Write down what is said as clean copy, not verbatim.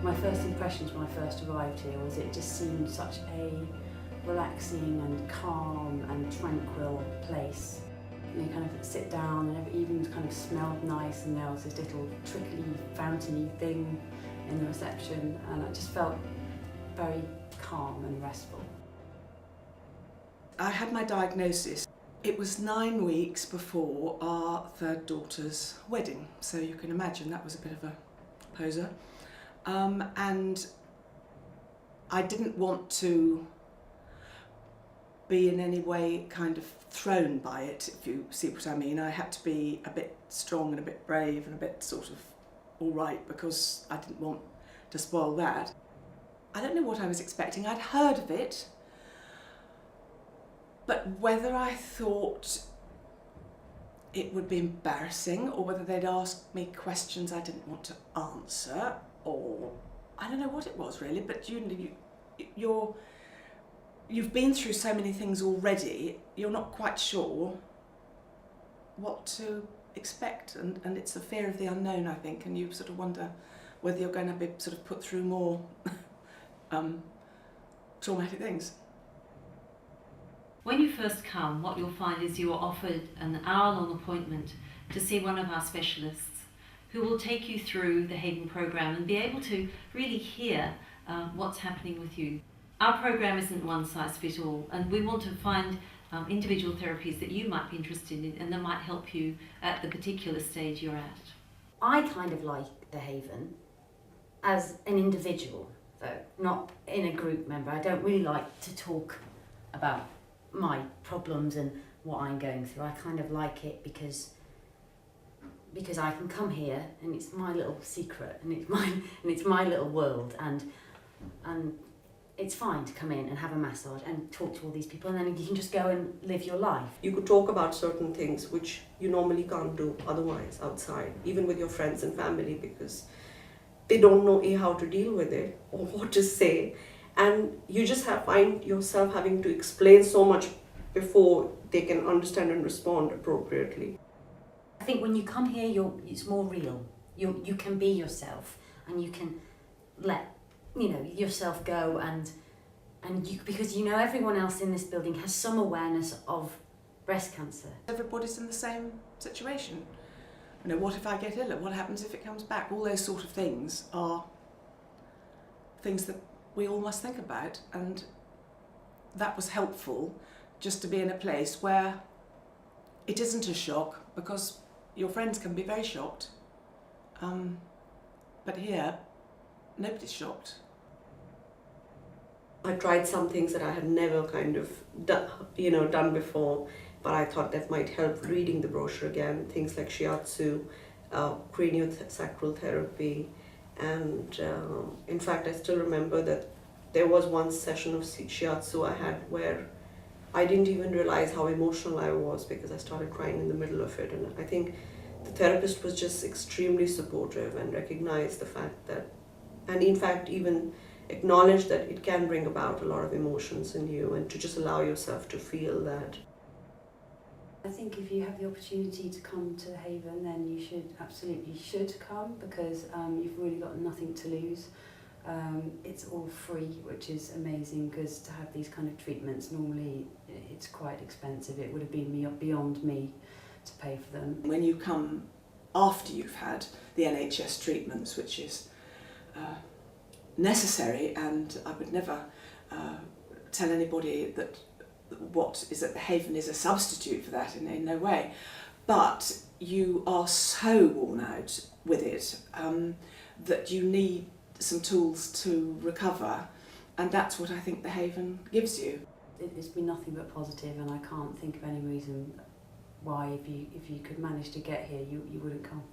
My first impressions when I first arrived here was it just seemed such a relaxing and calm and tranquil place. You kind of sit down and even kind of smelled nice, and there was this little trickly, fountainy thing in the reception, and I just felt very calm and restful. I had my diagnosis. It was 9 weeks before our third daughter's wedding, so you can imagine that was a bit of a poser. And I didn't want to be in any way kind of thrown by it, if you see what I mean. I had to be a bit strong and a bit brave and a bit sort of all right, because I didn't want to spoil that. I don't know what I was expecting. I'd heard of it, but whether I thought it would be embarrassing or whether they'd ask me questions I didn't want to answer, or I don't know what it was really, but you've been through so many things already, you're not quite sure what to expect, and it's the fear of the unknown, I think, and you sort of wonder whether you're going to be sort of put through more traumatic things. When you first come, what you'll find is you are offered an hour-long appointment to see one of our specialists who will take you through the Haven programme and be able to really hear what's happening with you. Our programme isn't one size fits all, and we want to find individual therapies that you might be interested in and that might help you at the particular stage you're at. I kind of like the Haven as an individual, though, not in a group member. I don't really like to talk about my problems and what I'm going through. I kind of like it because I can come here and it's my little secret and it's my little world, and it's fine to come in and have a massage and talk to all these people, and then you can just go and live your life. You could talk about certain things which you normally can't do otherwise outside, even with your friends and family, because they don't know how to deal with it or what to say. And you just find yourself having to explain so much before they can understand and respond appropriately. I think when you come here, it's more real. You can be yourself, and you can let yourself go, and because everyone else in this building has some awareness of breast cancer. Everybody's in the same situation. What if I get ill? What happens if it comes back? All those sort of things are things that we all must think about, and that was helpful, just to be in a place where it isn't a shock, because your friends can be very shocked, but here nobody's shocked. I tried some things that I had never kind of done before, but I thought that might help, reading the brochure again, things like shiatsu, craniosacral therapy, and in fact I still remember that there was one session of shiatsu I had where I didn't even realize how emotional I was, because I started crying in the middle of it, and I think the therapist was just extremely supportive and recognized the fact that, and in fact even acknowledged that it can bring about a lot of emotions in you, and to just allow yourself to feel that. I think if you have the opportunity to come to Haven, then you absolutely should come, because you've really got nothing to lose. It's all free, which is amazing, because to have these kind of treatments, normally it's quite expensive. It would have been beyond me to pay for them. When you come after you've had the NHS treatments, which is necessary, and I would never tell anybody that what is at the Haven is a substitute for that, in no way, but you are so worn out with it that you need some tools to recover, and that's what I think the Haven gives you. It's been nothing but positive, and I can't think of any reason why, if you could manage to get here, you wouldn't come.